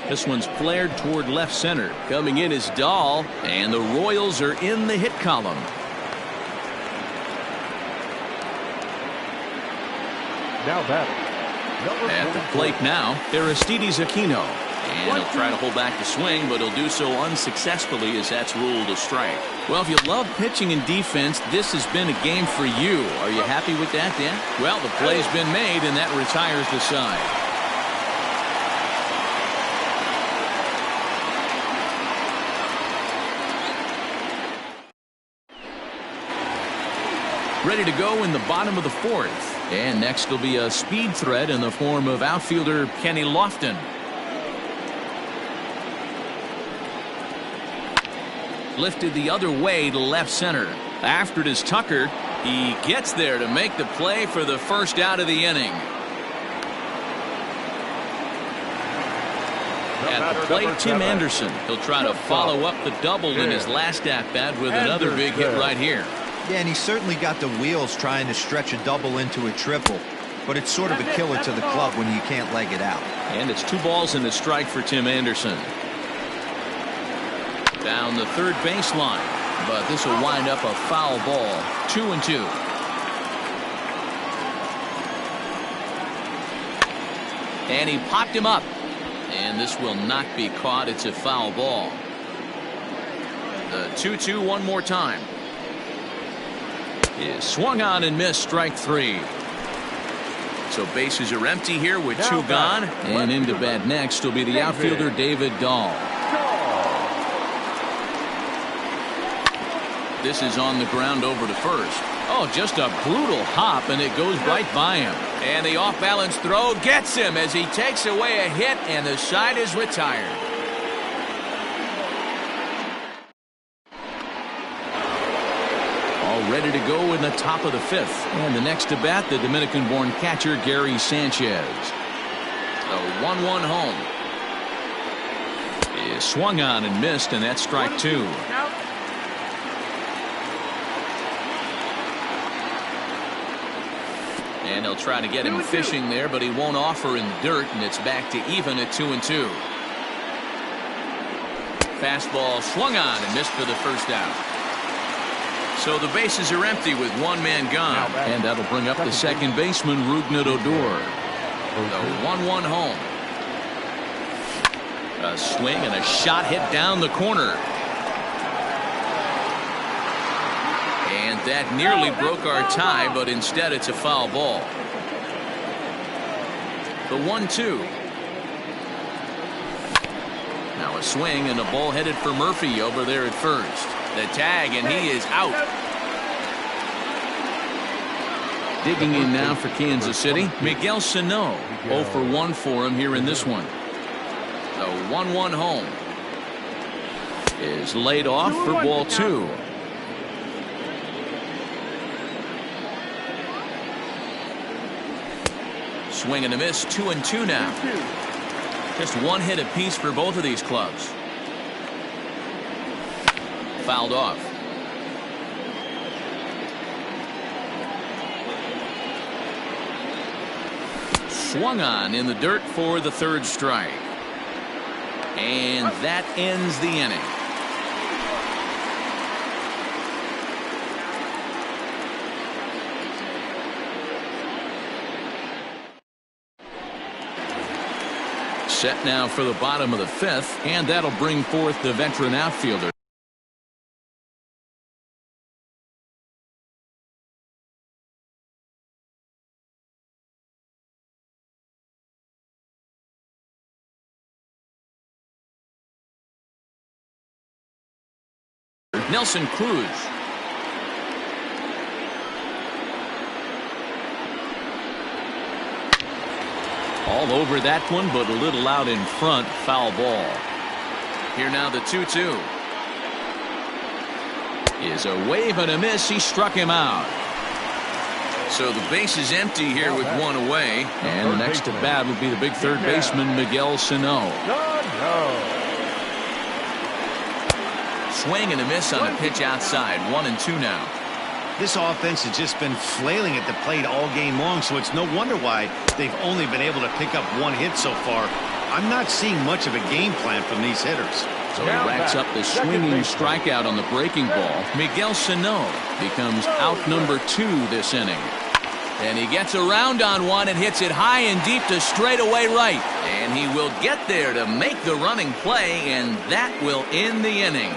This one's flared toward left center. Coming in is Dahl, and the Royals are in the hit column. Now batting. At the plate now, Aristides Aquino. And he'll try to hold back the swing, but he'll do so unsuccessfully as that's ruled a strike. Well, if you love pitching and defense, this has been a game for you. Are you happy with that, Dan? Well, the play's been made, and that retires the side. Ready to go in the bottom of the fourth. And next will be a speed threat in the form of outfielder Kenny Lofton. Lifted the other way to left center. After it is Tucker. He gets there to make the play for the first out of the inning. At the plate, Tim Anderson. He'll try to follow up the double in his last at-bat with another big hit right here. Yeah, and he certainly got the wheels trying to stretch a double into a triple. But it's sort of a killer to the club when you can't leg it out. And it's 2 balls and a strike for Tim Anderson. Down the third baseline, but this will wind up a foul ball. 2-2. And he popped him up, and this will not be caught. It's a foul ball. The 2-2 one more time. Is swung on and missed, strike 3. So bases are empty here with 2 gone, and into bat next will be the outfielder David Dahl. This is on the ground over to first. Oh, just a brutal hop, and it goes right by him. And the off-balance throw gets him as he takes away a hit, and the side is retired. All ready to go in the top of the 5th. And the next to bat, the Dominican-born catcher Gary Sanchez. The 1-1 home. Is swung on and missed, and that's strike 2. And they'll try to get him fishing there, but he won't offer in the dirt, and it's back to even at 2-2. Fastball swung on and missed for the first out. So the bases are empty with 1 man gone, and that'll bring up the second baseman, Rougned Odor. The 1-1 home. A swing and a shot hit down the corner. And that nearly broke our tie, but instead it's a foul ball. The 1-2. Now a swing and a ball headed for Murphy over there at first. The tag, and he is out. Digging in now for Kansas City, Miguel Sano. 0 for 1 for him here in this one. The 1-1 home is laid off for ball 2. Swing and a miss, 2-2 now. Just 1 hit apiece for both of these clubs. Fouled off. Swung on in the dirt for the 3rd strike. And that ends the inning. Set now for the bottom of the 5th, and that'll bring forth the veteran outfielder. Nelson Cruz. All over that one, but a little out in front. Foul ball. Here now the 2-2. Is a wave and a miss. He struck him out. So the base is empty here with one away. And the next to bat would be the big third baseman, Miguel Sano. Swing and a miss on a pitch outside. 1-2 now. This offense has just been flailing at the plate all game long, so it's no wonder why they've only been able to pick up one hit so far. I'm not seeing much of a game plan from these hitters. So he racks up the swinging strikeout on the breaking ball. Miguel Sano becomes out number 2 this inning. And he gets around on one and hits it high and deep to straightaway right. And he will get there to make the running play, and that will end the inning.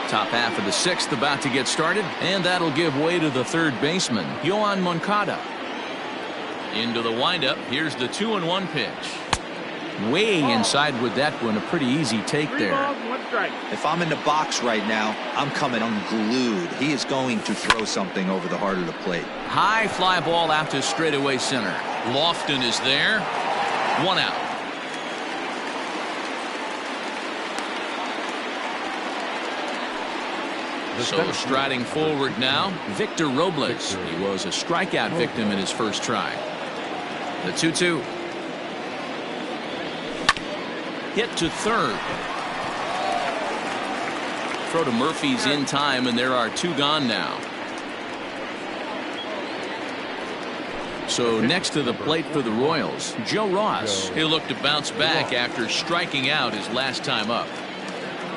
Top half of the 6th about to get started, and that'll give way to the third baseman, Yoan Moncada. Into the windup. Here's the 2-1 pitch. Way inside with that one. A pretty easy take 3 there. balls, 1 strike. If I'm in the box right now, I'm coming unglued. He is going to throw something over the heart of the plate. High fly ball out to straightaway center. Lofton is there. 1 out. So striding forward now, Victor Robles. He was a strikeout victim in his first try. The 2-2. Hit to third. Throw to Murphy's in time, and there are 2 gone now. So next to the plate for the Royals, Joe Ross. He'll look to bounce back after striking out his last time up.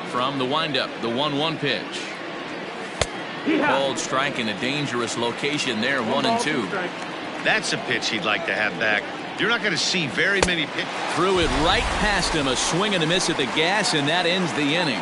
From the windup, the 1-1 pitch. Called strike in a dangerous location there. 1-2. That's a pitch he'd like to have back. You're not going to see very many pitches. Threw it right past him. A swing and a miss at the gas, and that ends the inning.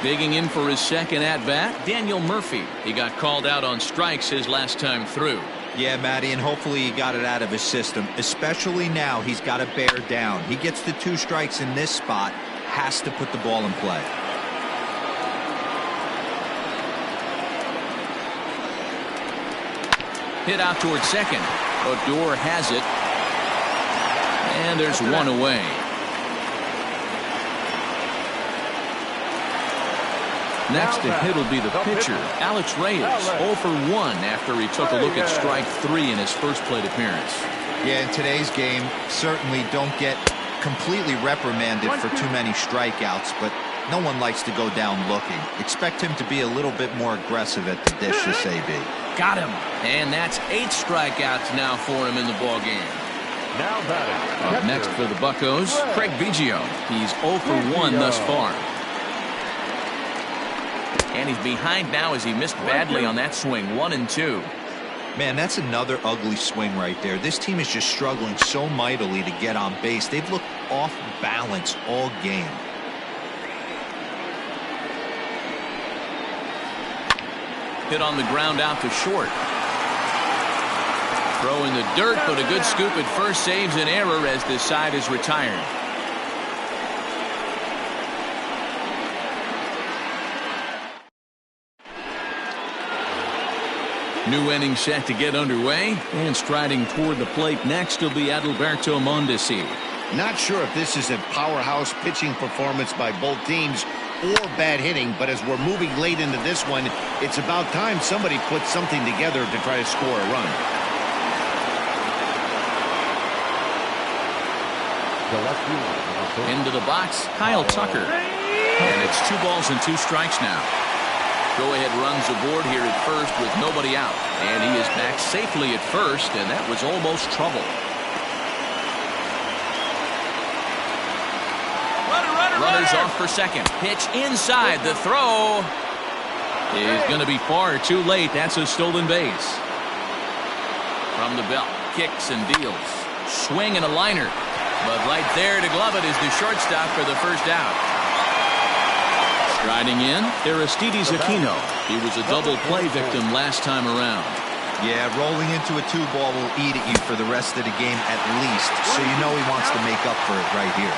Digging in for his second at bat, Daniel Murphy. He got called out on strikes his last time through. Yeah, Matty, and hopefully he got it out of his system. Especially now, he's got to bear down. He gets the 2 strikes in this spot, has to put the ball in play. Hit out towards second. Odor has it. And there's 1 away. Next to hit will be the pitcher, Alex Reyes, 0 for 1 after he took a look at strike 3 in his first plate appearance. Yeah, in today's game, certainly don't get completely reprimanded for too many strikeouts, but no one likes to go down looking. Expect him to be a little bit more aggressive at the dish this AB. Got him. And that's 8 strikeouts now for him in the ballgame. Now batting. Up next for the Buccos, Craig Biggio. He's 0 for 1 thus far. And he's behind now as he missed badly on that swing. 1-2. Man, that's another ugly swing right there. This team is just struggling so mightily to get on base. They've looked off balance all game. Hit on the ground out to short. Throw in the dirt, but a good scoop at first saves an error as this side is retired. New inning set to get underway, and striding toward the plate next will be Adalberto Mondesi. Not sure if this is a powerhouse pitching performance by both teams or bad hitting, but as we're moving late into this one, it's about time somebody puts something together to try to score a run. Into the box, Kyle Tucker. And it's 2 balls and 2 strikes now. Go-ahead runs aboard here at first with nobody out. And he is back safely at first, and that was almost trouble. Runners off for second. Pitch inside. The throw is going to be far too late. That's a stolen base. From the belt, kicks and deals. Swing and a liner. But right there to glove it is the shortstop for the first out. Striding in, Aristides Aquino. He was a double play victim last time around. Yeah, rolling into a 2-ball will eat at you for the rest of the game at least, so you know he wants to make up for it right here.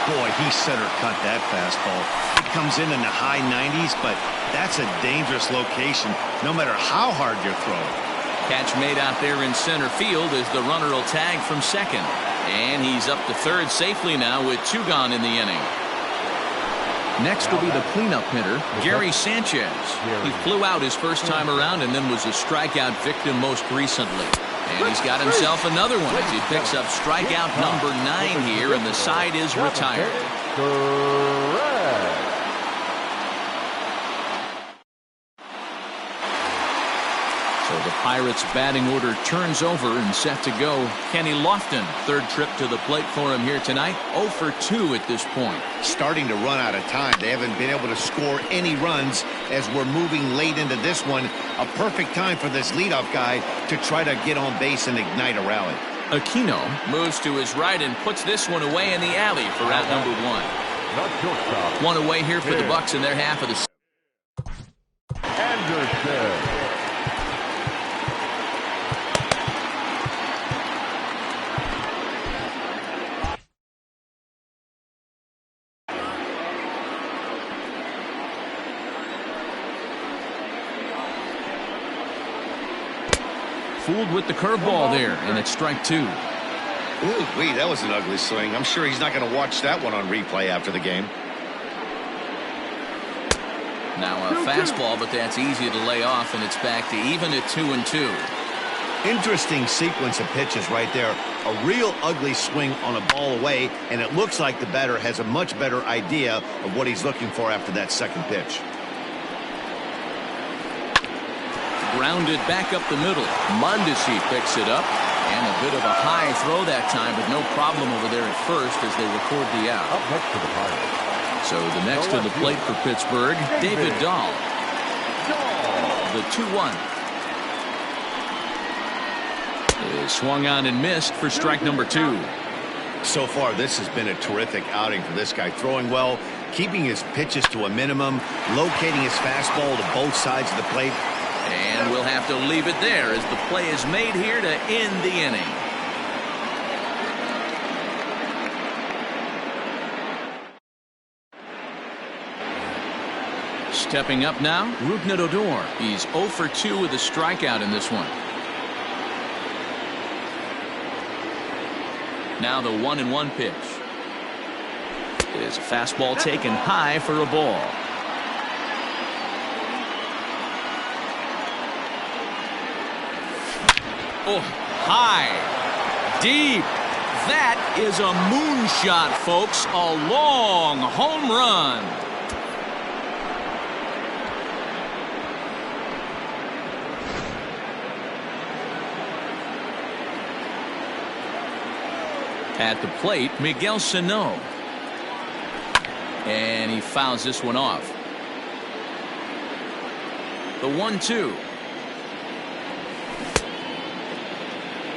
Boy, he center cut that fastball. It comes in the high 90s, but that's a dangerous location no matter how hard you're throwing. Catch made out there in center field as the runner will tag from second. And he's up to third safely now with 2 gone in the inning. Next will be the cleanup hitter, Gary Sanchez. He flew out his first time around and then was a strikeout victim most recently. And he's got himself another one as he picks up strikeout number 9 here, and the side is retired. So the Pirates' batting order turns over and set to go. Kenny Lofton, third trip to the plate for him here tonight. 0 for 2 at this point. Starting to run out of time. They haven't been able to score any runs as we're moving late into this one. A perfect time for this leadoff guy to try to get on base and ignite a rally. Aquino moves to his right and puts this one away in the alley for out number 1. One away here for the Bucks in their half of the Anderson. fooled with the curveball there, and it's strike 2. Ooh, wait, that was an ugly swing. I'm sure he's not going to watch that one on replay after the game. Now a fastball, but that's easy to lay off, and it's back to even at 2-2. Interesting sequence of pitches right there. A real ugly swing on a ball away, and it looks like the batter has a much better idea of what he's looking for after that second pitch. Grounded back up the middle. Mondesi picks it up, and a bit of a high throw that time, but no problem over there at first as they record the out. Up next to the Pirates. So the next to the plate for Pittsburgh, David Dahl. The 2-1. Is swung on and missed for strike number 2. So far, this has been a terrific outing for this guy. Throwing well, keeping his pitches to a minimum, locating his fastball to both sides of the plate. And we'll have to leave it there as the play is made here to end the inning. Stepping up now, Rougned Odor. He's 0 for 2 with a strikeout in this one. Now the 1-1 pitch. Is a fastball taken high for a ball. Oh, high, deep. That is a moonshot, folks. A long home run. At the plate, Miguel Sano. And he fouls this one off. The 1-2.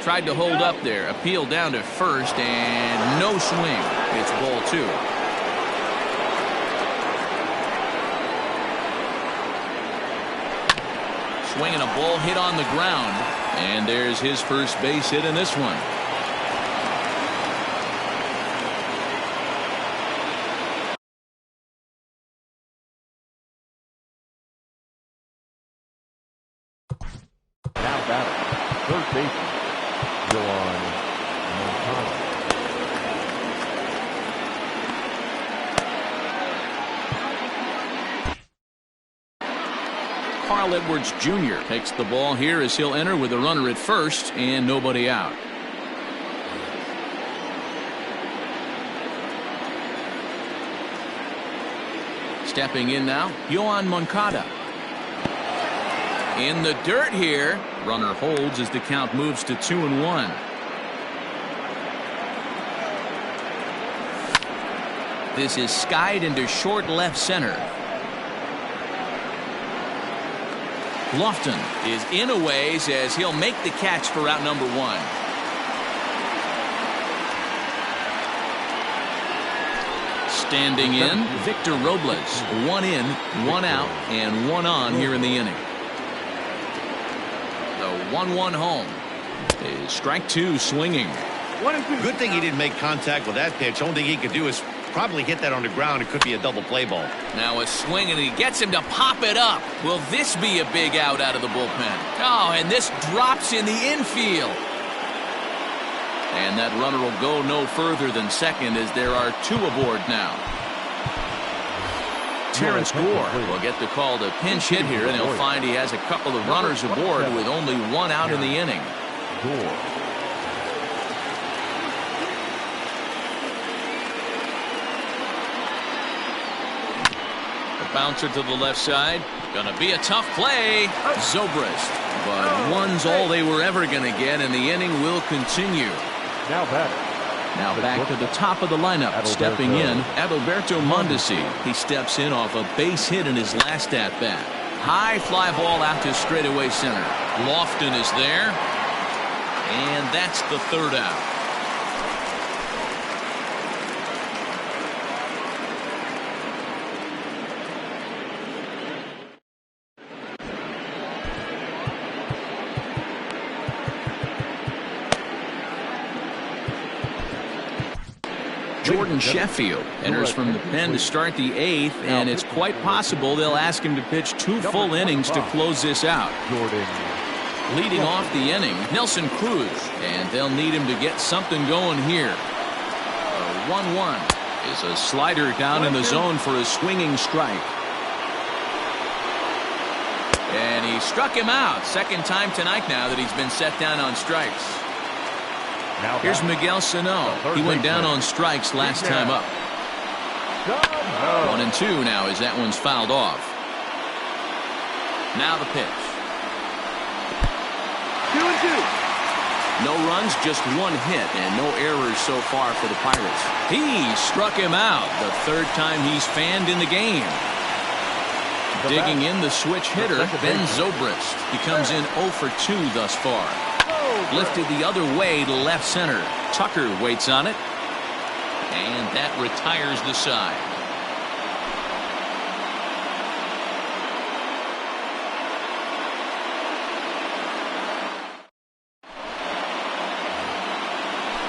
Tried to hold up there. Appeal down to first, and no swing. It's ball 2. Swinging a ball hit on the ground. And there's his first base hit in this one. Now batting, third baseman, Moncada. Carl Edwards Jr. takes the ball here as he'll enter with a runner at first and nobody out. Stepping in now, Yoan Moncada. In the dirt here. Runner holds as the count moves to 2-1. This is skied into short left center. Lofton is in a ways as he'll make the catch for out number 1. Standing in, Victor Robles. 1 in, 1 out, and 1 on here in the inning. The 1-1 home. Is strike two swinging. 1-2. Good thing he didn't make contact with that pitch. Only thing he could do is probably hit that on the ground. It could be a double play ball. Now a swing, and he gets him to pop it up. Will this be a big out of the bullpen? Oh, and this drops in the infield. And that runner will go no further than second as there are two aboard now. Terrence Gore will get the call to pinch hit here, and he'll find he has a couple of runners aboard with only one out in the inning. A bouncer to the left side. Gonna be a tough play. Zobrist. But one's all they were ever gonna get, and the inning will continue. Now batter. Now back to the top of the lineup. Stepping in, Adalberto Mondesi. He steps in off a base hit in his last at-bat. High fly ball out to straightaway center. Lofton is there. And that's the third out. Jordan Sheffield enters from the pen to start the eighth, and it's quite possible they'll ask him to pitch two full innings to close this out. Leading off the inning, Nelson Cruz, and they'll need him to get something going here. A 1-1 is a slider down in the zone for a swinging strike. And he struck him out. Second time tonight now that he's been set down on strikes. Here's Miguel Sano. He went down on strikes last time up. 1-2 now as that one's fouled off. Now the pitch. 2-2. No runs, just one hit, and no errors so far for the Pirates. He struck him out the third time he's fanned in the game. Digging in the switch hitter, Ben Zobrist. He comes in 0 for 2 thus far. Lifted the other way to left center. Tucker waits on it. And that retires the side.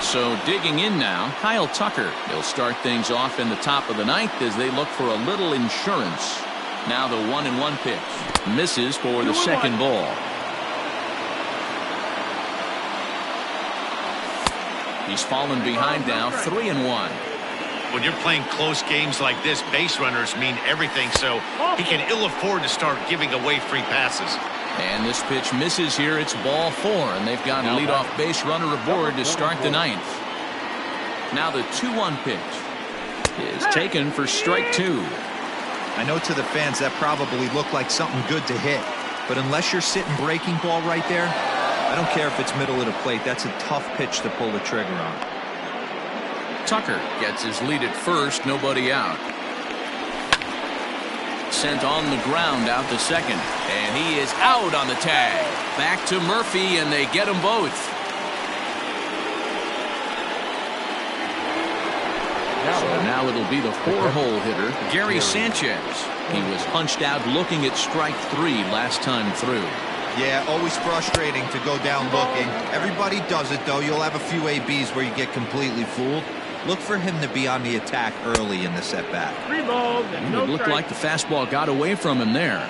So digging in now, Kyle Tucker. He'll start things off in the top of the ninth as they look for a little insurance. Now the 1-1 pitch. Misses for the second ball. He's fallen behind now, 3-1. When you're playing close games like this, base runners mean everything, so he can ill afford to start giving away free passes. And this pitch misses here. It's ball 4, and they've got a leadoff base runner aboard to start the ninth. Now the 2-1 pitch is taken for strike 2. I know to the fans that probably looked like something good to hit, but unless you're sitting breaking ball right there, I don't care if it's middle of the plate. That's a tough pitch to pull the trigger on. Tucker gets his lead at first, nobody out. Sent on the ground out to second, and he is out on the tag. Back to Murphy, and they get them both. So now it'll be the 4-hole hitter, Gary Sanchez. He was punched out looking at strike 3 last time through. Yeah, always frustrating to go down looking. Everybody does it, though. You'll have a few ABs where you get completely fooled. Look for him to be on the attack early in the at-bat. 3 balls and no It looked like strikes. the fastball got away from him there.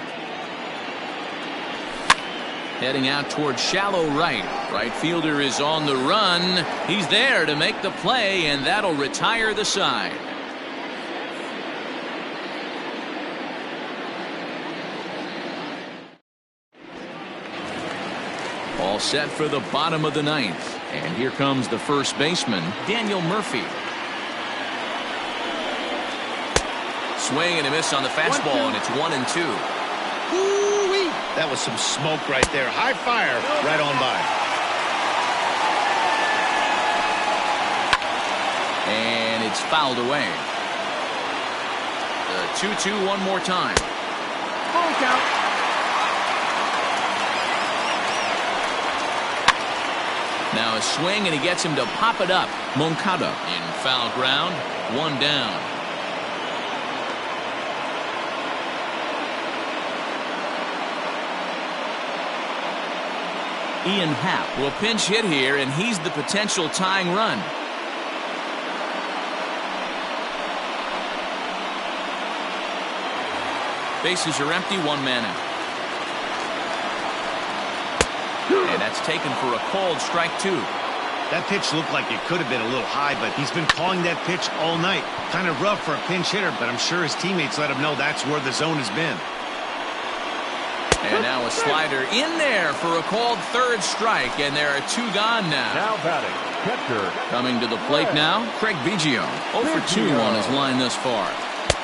Heading out towards shallow right. Right fielder is on the run. He's there to make the play, and that'll retire the side. All set for the bottom of the ninth. And here comes the first baseman, Daniel Murphy. Swing and a miss on the fastball, and it's 1-2. Ooh-wee. That was some smoke right there. High fire right on by. And it's fouled away. The 2-2 one more time. Full count. Now a swing, and he gets him to pop it up. Moncada in foul ground. 1 down. Ian Happ will pinch hit here, and he's the potential tying run. Bases are empty, one man out. And that's taken for a called strike 2. That pitch looked like it could have been a little high, but he's been calling that pitch all night. Kind of rough for a pinch hitter, but I'm sure his teammates let him know that's where the zone has been. And now a slider in there for a called third strike, and there are 2 gone now. Now batting, catcher. Coming to the plate now, Craig Biggio. 0 for 2 on his line thus far.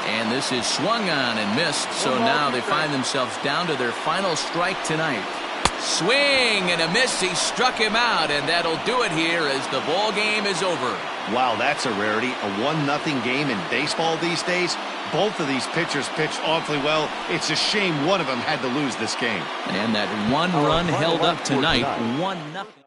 And this is swung on and missed, so now they find themselves down to their final strike tonight. Swing and a miss. He struck him out, and that'll do it here as the ball game is over. Wow, that's a rarity. A 1-0 game in baseball these days. Both of these pitchers pitched awfully well. It's a shame one of them had to lose this game. And that one run held up tonight, 1-0.